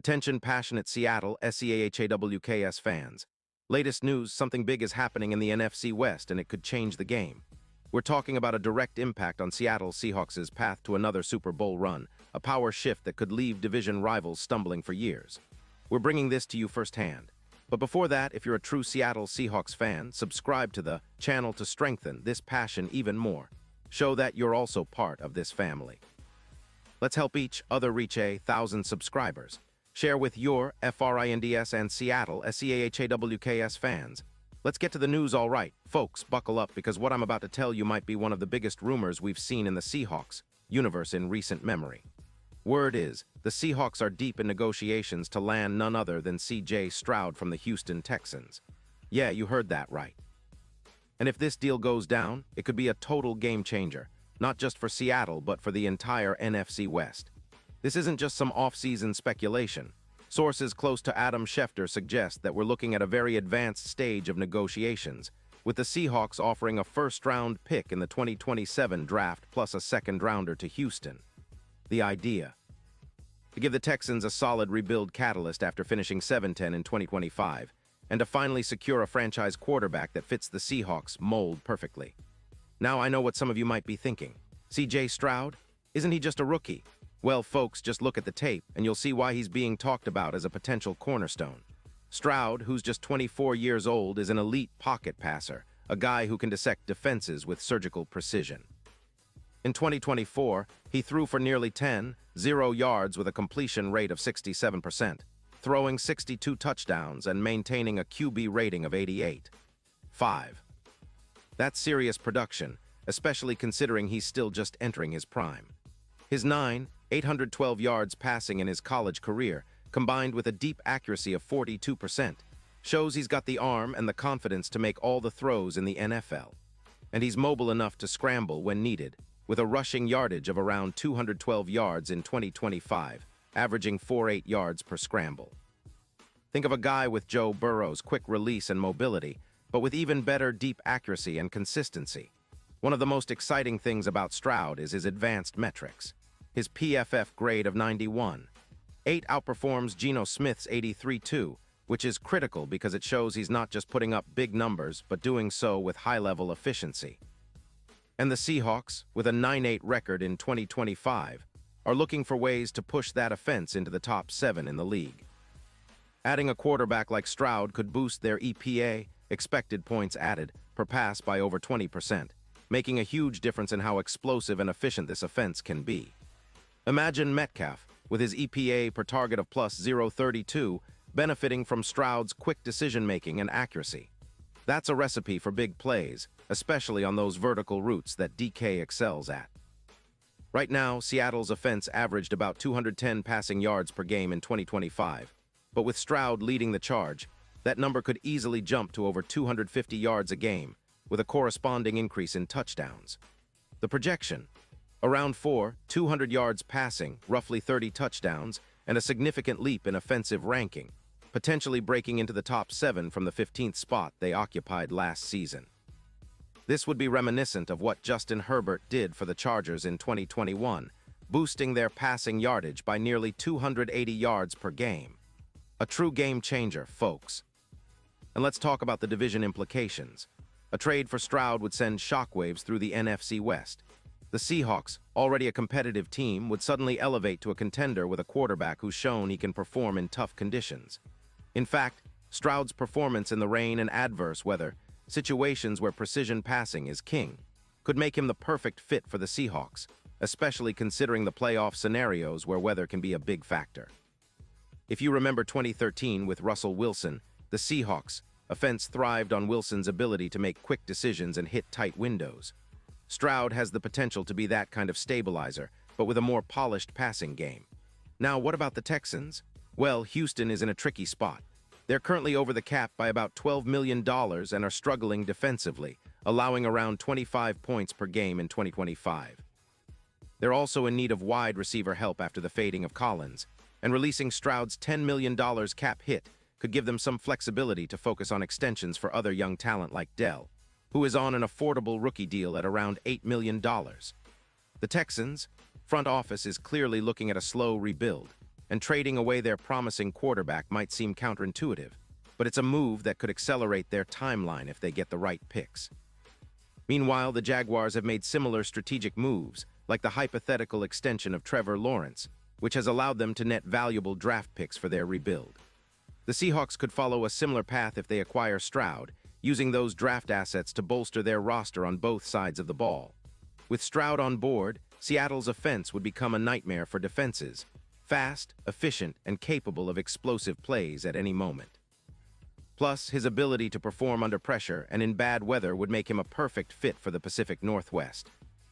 Attention passionate Seattle Seahawks fans. Latest news, something big is happening in the NFC West and it could change the game. We're talking about a direct impact on Seattle Seahawks' path to another Super Bowl run, a power shift that could leave division rivals stumbling for years. We're bringing this to you firsthand. But before that, if you're a true Seattle Seahawks fan, subscribe to the channel to strengthen this passion even more. Show that you're also part of this family. Let's help each other reach 1,000 subscribers. Share with your FRINDS and Seattle SEAHAWKS fans. Let's get to the news all right. Folks, buckle up because what I'm about to tell you might be one of the biggest rumors we've seen in the Seahawks universe in recent memory. Word is, the Seahawks are deep in negotiations to land none other than C.J. Stroud from the Houston Texans. Yeah, you heard that right. And if this deal goes down, it could be a total game changer, not just for Seattle, but for the entire NFC West. This isn't just some off-season speculation. Sources close to Adam Schefter suggest that we're looking at a very advanced stage of negotiations, with the Seahawks offering a first-round pick in the 2027 draft plus a second-rounder to Houston. The idea: to give the Texans a solid rebuild catalyst after finishing 7-10 in 2025, and to finally secure a franchise quarterback that fits the Seahawks mold perfectly. Now I know what some of you might be thinking. C.J. Stroud? Isn't he just a rookie? Well, folks, just look at the tape, and you'll see why he's being talked about as a potential cornerstone. Stroud, who's just 24 years old, is an elite pocket passer, a guy who can dissect defenses with surgical precision. In 2024, he threw for nearly 10,000 yards with a completion rate of 67%, throwing 62 touchdowns and maintaining a QB rating of 88.5. That's serious production, especially considering he's still just entering his prime. His 812 yards passing in his college career, combined with a deep accuracy of 42%, shows he's got the arm and the confidence to make all the throws in the NFL. And he's mobile enough to scramble when needed, with a rushing yardage of around 212 yards in 2025, averaging 4.8 yards per scramble. Think of a guy with Joe Burrow's quick release and mobility, but with even better deep accuracy and consistency. One of the most exciting things about Stroud is his advanced metrics. His PFF grade of 91.8 outperforms Geno Smith's 83.2, which is critical because it shows he's not just putting up big numbers, but doing so with high-level efficiency. And the Seahawks, with a 9-8 record in 2025, are looking for ways to push that offense into the top 7 in the league. Adding a quarterback like Stroud could boost their EPA, expected points added, per pass by over 20%, making a huge difference in how explosive and efficient this offense can be. Imagine Metcalf, with his EPA per target of plus 0.32, benefiting from Stroud's quick decision-making and accuracy. That's a recipe for big plays, especially on those vertical routes that DK excels at. Right now, Seattle's offense averaged about 210 passing yards per game in 2025, but with Stroud leading the charge, that number could easily jump to over 250 yards a game, with a corresponding increase in touchdowns. The projection: around 200 yards passing, roughly 30 touchdowns, and a significant leap in offensive ranking, potentially breaking into the top 7 from the 15th spot they occupied last season. This would be reminiscent of what Justin Herbert did for the Chargers in 2021, boosting their passing yardage by nearly 280 yards per game. A true game changer, folks. And let's talk about the division implications. A trade for Stroud would send shockwaves through the NFC West. The Seahawks, already a competitive team, would suddenly elevate to a contender with a quarterback who's shown he can perform in tough conditions. In fact, Stroud's performance in the rain and adverse weather, situations where precision passing is king, could make him the perfect fit for the Seahawks, especially considering the playoff scenarios where weather can be a big factor. If you remember 2013 with Russell Wilson, the Seahawks' offense thrived on Wilson's ability to make quick decisions and hit tight windows. Stroud has the potential to be that kind of stabilizer, but with a more polished passing game. Now, what about the Texans? Well, Houston is in a tricky spot. They're currently over the cap by about $12 million and are struggling defensively, allowing around 25 points per game in 2025. They're also in need of wide receiver help after the fading of Collins, and releasing Stroud's $10 million cap hit could give them some flexibility to focus on extensions for other young talent like Dell, who is on an affordable rookie deal at around $8 million. The Texans' front office is clearly looking at a slow rebuild. and trading away their promising quarterback might seem counterintuitive, but it's a move that could accelerate their timeline if they get the right picks. Meanwhile, the Jaguars have made similar strategic moves, like the hypothetical extension of Trevor Lawrence, which has allowed them to net valuable draft picks for their rebuild. The Seahawks could follow a similar path if they acquire Stroud, using those draft assets to bolster their roster on both sides of the ball. With Stroud on board, Seattle's offense would become a nightmare for defenses, fast, efficient, and capable of explosive plays at any moment. Plus, his ability to perform under pressure and in bad weather would make him a perfect fit for the Pacific Northwest.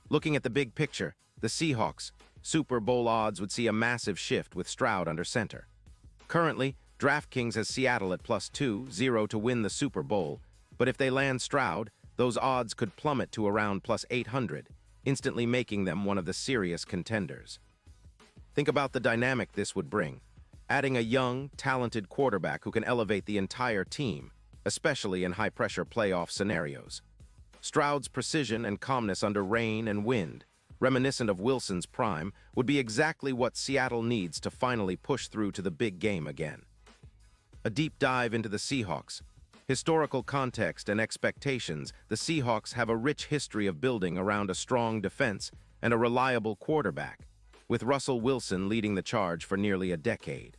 Looking at the big picture, the Seahawks' Super Bowl odds would see a massive shift with Stroud under center. Currently, DraftKings has Seattle at +2-0 to win the Super Bowl, but if they land Stroud, those odds could plummet to around +800, instantly making them one of the serious contenders. Think about the dynamic this would bring. Adding a young, talented quarterback who can elevate the entire team, especially in high-pressure playoff scenarios. Stroud's precision and calmness under rain and wind, reminiscent of Wilson's prime, would be exactly what Seattle needs to finally push through to the big game again. A deep dive into the Seahawks. Historical context and expectations. The Seahawks have a rich history of building around a strong defense and a reliable quarterback, with Russell Wilson leading the charge for nearly a decade.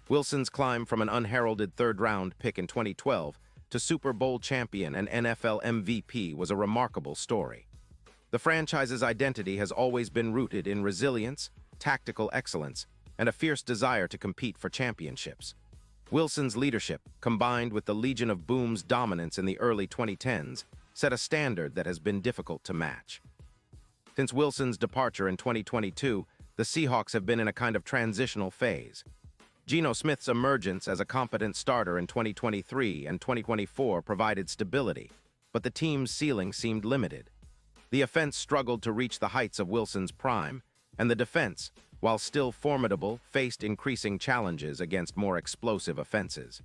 Wilson's climb from an unheralded third-round pick in 2012 to Super Bowl champion and NFL MVP was a remarkable story. The franchise's identity has always been rooted in resilience, tactical excellence, and a fierce desire to compete for championships. Wilson's leadership, combined with the Legion of Boom's dominance in the early 2010s, set a standard that has been difficult to match. Since Wilson's departure in 2022, the Seahawks have been in a kind of transitional phase. Geno Smith's emergence as a competent starter in 2023 and 2024 provided stability, but the team's ceiling seemed limited. The offense struggled to reach the heights of Wilson's prime, and the defense, while still formidable, faced increasing challenges against more explosive offenses.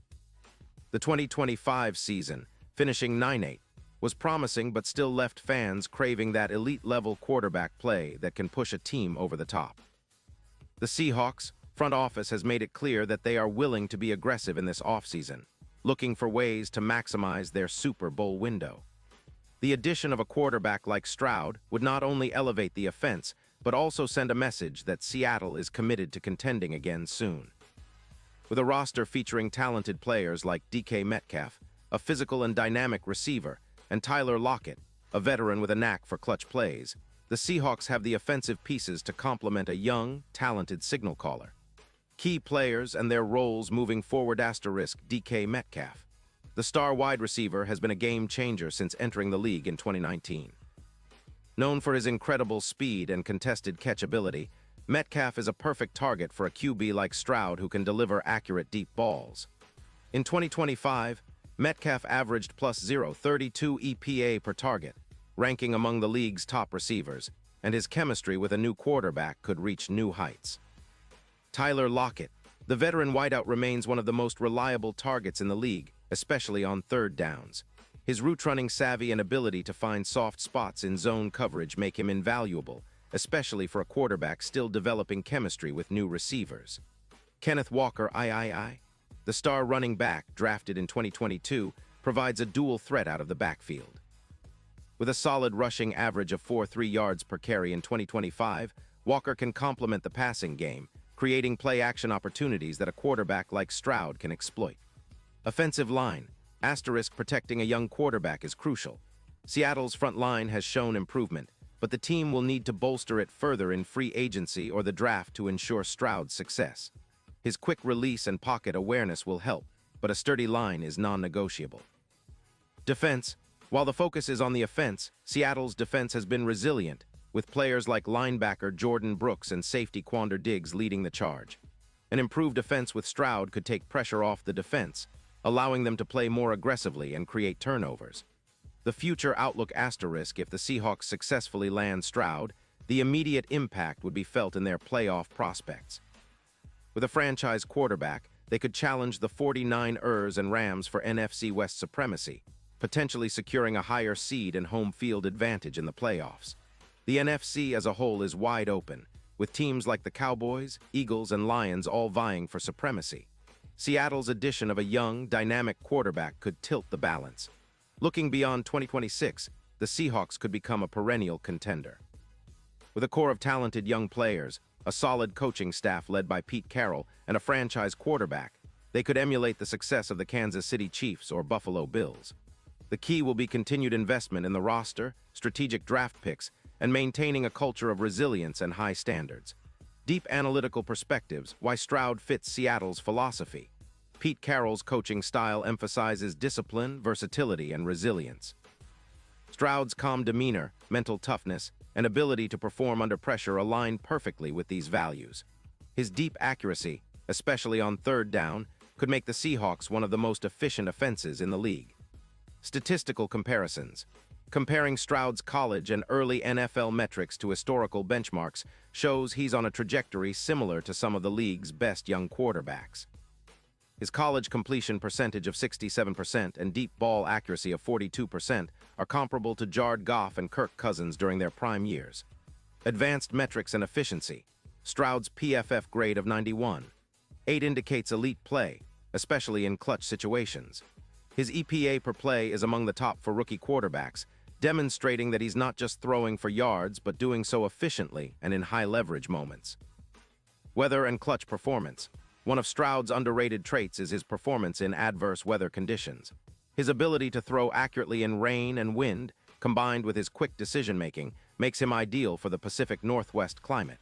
The 2025 season, finishing 9-8, was promising but still left fans craving that elite-level quarterback play that can push a team over the top. The Seahawks' front office has made it clear that they are willing to be aggressive in this offseason, looking for ways to maximize their Super Bowl window. The addition of a quarterback like Stroud would not only elevate the offense, but also send a message that Seattle is committed to contending again soon. With a roster featuring talented players like DK Metcalf, a physical and dynamic receiver, and Tyler Lockett, a veteran with a knack for clutch plays, the Seahawks have the offensive pieces to complement a young, talented signal caller. Key players and their roles moving forward: DK Metcalf. The star wide receiver has been a game-changer since entering the league in 2019. Known for his incredible speed and contested catch ability, Metcalf is a perfect target for a QB like Stroud who can deliver accurate deep balls. In 2025, Metcalf averaged +0.32 EPA per target, ranking among the league's top receivers, and his chemistry with a new quarterback could reach new heights. Tyler Lockett, the veteran wideout, remains one of the most reliable targets in the league, especially on third downs. His route-running savvy and ability to find soft spots in zone coverage make him invaluable, especially for a quarterback still developing chemistry with new receivers. Kenneth Walker, the star running back drafted in 2022, provides a dual threat out of the backfield. With a solid rushing average of 4.3 yards per carry in 2025, Walker can complement the passing game, creating play-action opportunities that a quarterback like Stroud can exploit. Offensive line, protecting a young quarterback is crucial. Seattle's front line has shown improvement, but the team will need to bolster it further in free agency or the draft to ensure Stroud's success. His quick release and pocket awareness will help, but a sturdy line is non-negotiable. Defense. While the focus is on the offense, Seattle's defense has been resilient, with players like linebacker Jordan Brooks and safety Quandre Diggs leading the charge. An improved defense with Stroud could take pressure off the defense, allowing them to play more aggressively and create turnovers. The future outlook: if the Seahawks successfully land Stroud, the immediate impact would be felt in their playoff prospects. With a franchise quarterback, they could challenge the 49ers and Rams for NFC West supremacy, potentially securing a higher seed and home field advantage in the playoffs. The NFC as a whole is wide open, with teams like the Cowboys, Eagles, and Lions all vying for supremacy. Seattle's addition of a young, dynamic quarterback could tilt the balance. Looking beyond 2026, the Seahawks could become a perennial contender. With a core of talented young players, a solid coaching staff led by Pete Carroll, and a franchise quarterback, they could emulate the success of the Kansas City Chiefs or Buffalo Bills. The key will be continued investment in the roster, strategic draft picks, and maintaining a culture of resilience and high standards. Deep analytical perspectives, why Stroud fits Seattle's philosophy. Pete Carroll's coaching style emphasizes discipline, versatility, and resilience. Stroud's calm demeanor, mental toughness, and ability to perform under pressure align perfectly with these values. His deep accuracy, especially on third down, could make the Seahawks one of the most efficient offenses in the league. Statistical comparisons. Comparing Stroud's college and early NFL metrics to historical benchmarks shows he's on a trajectory similar to some of the league's best young quarterbacks. His college completion percentage of 67% and deep ball accuracy of 42% are comparable to Jared Goff and Kirk Cousins during their prime years. Advanced metrics and efficiency. Stroud's PFF grade of 91. 8 indicates elite play, especially in clutch situations. His EPA per play is among the top for rookie quarterbacks, demonstrating that he's not just throwing for yards but doing so efficiently and in high-leverage moments. Weather and clutch performance. One of Stroud's underrated traits is his performance in adverse weather conditions. His ability to throw accurately in rain and wind, combined with his quick decision-making, makes him ideal for the Pacific Northwest climate.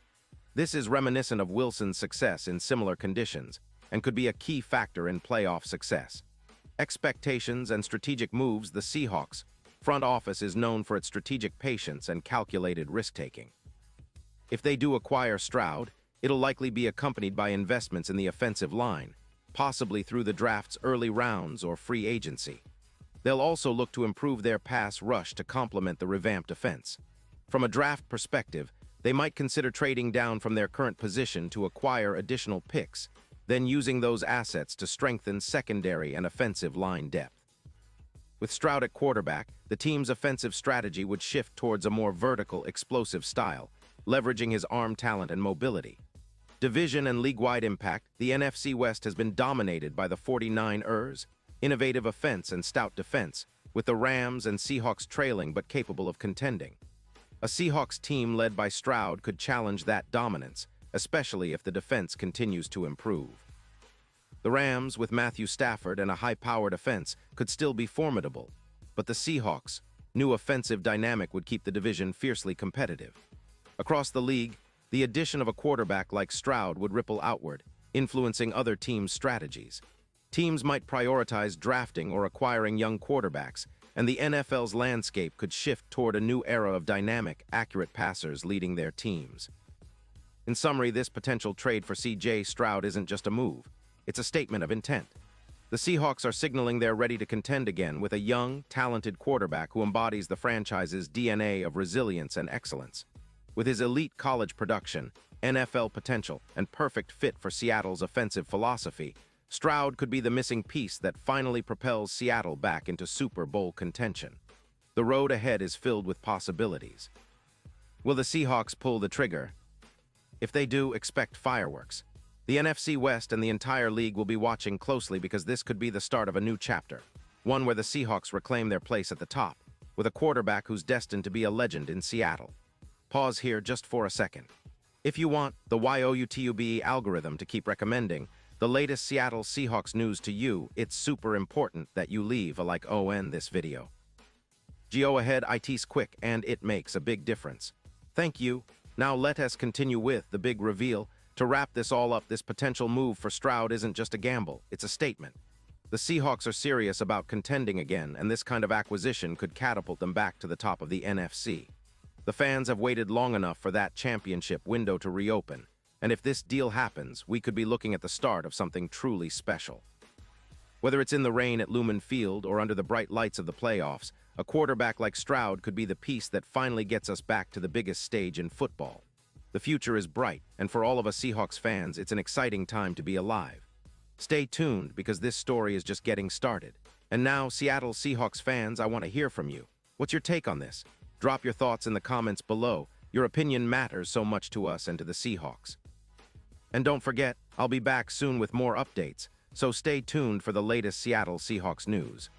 This is reminiscent of Wilson's success in similar conditions and could be a key factor in playoff success. Expectations and strategic moves. The Seahawks front office is known for its strategic patience and calculated risk-taking. If they do acquire Stroud, it'll likely be accompanied by investments in the offensive line, possibly through the draft's early rounds or free agency. They'll also look to improve their pass rush to complement the revamped offense. From a draft perspective, they might consider trading down from their current position to acquire additional picks, then using those assets to strengthen secondary and offensive line depth. With Stroud at quarterback, the team's offensive strategy would shift towards a more vertical, explosive style, leveraging his arm talent and mobility. Division and league-wide impact. The NFC West has been dominated by the 49ers, innovative offense and stout defense, with the Rams and Seahawks trailing but capable of contending. A Seahawks team led by Stroud could challenge that dominance, especially if the defense continues to improve. The Rams, with Matthew Stafford and a high-powered offense, could still be formidable, but the Seahawks' new offensive dynamic would keep the division fiercely competitive. Across the league, the addition of a quarterback like Stroud would ripple outward, influencing other teams' strategies. Teams might prioritize drafting or acquiring young quarterbacks, and the NFL's landscape could shift toward a new era of dynamic, accurate passers leading their teams. In summary, this potential trade for C.J. Stroud isn't just a move. It's a statement of intent. The Seahawks are signaling they're ready to contend again with a young, talented quarterback who embodies the franchise's DNA of resilience and excellence. With his elite college production, NFL potential, and perfect fit for Seattle's offensive philosophy, Stroud could be the missing piece that finally propels Seattle back into Super Bowl contention. The road ahead is filled with possibilities. Will the Seahawks pull the trigger? If they do, expect fireworks. The NFC West and the entire league will be watching closely because this could be the start of a new chapter, one where the Seahawks reclaim their place at the top, with a quarterback who's destined to be a legend in Seattle. Pause here just for a second. If you want the YOUTUBE algorithm to keep recommending the latest Seattle Seahawks news to you, it's super important that you leave a like on this video. Go ahead, it's quick and it makes a big difference. Thank you. Now let us continue with the big reveal. To wrap this all up, this potential move for Stroud isn't just a gamble, it's a statement. The Seahawks are serious about contending again, and this kind of acquisition could catapult them back to the top of the NFC. The fans have waited long enough for that championship window to reopen, and if this deal happens, we could be looking at the start of something truly special. Whether it's in the rain at Lumen Field or under the bright lights of the playoffs, a quarterback like Stroud could be the piece that finally gets us back to the biggest stage in football. The future is bright, and for all of us Seahawks fans, it's an exciting time to be alive. Stay tuned, because this story is just getting started. And now, Seattle Seahawks fans, I want to hear from you. What's your take on this? Drop your thoughts in the comments below, Your opinion matters so much to us and to the Seahawks. And don't forget, I'll be back soon with more updates, so stay tuned for the latest Seattle Seahawks news.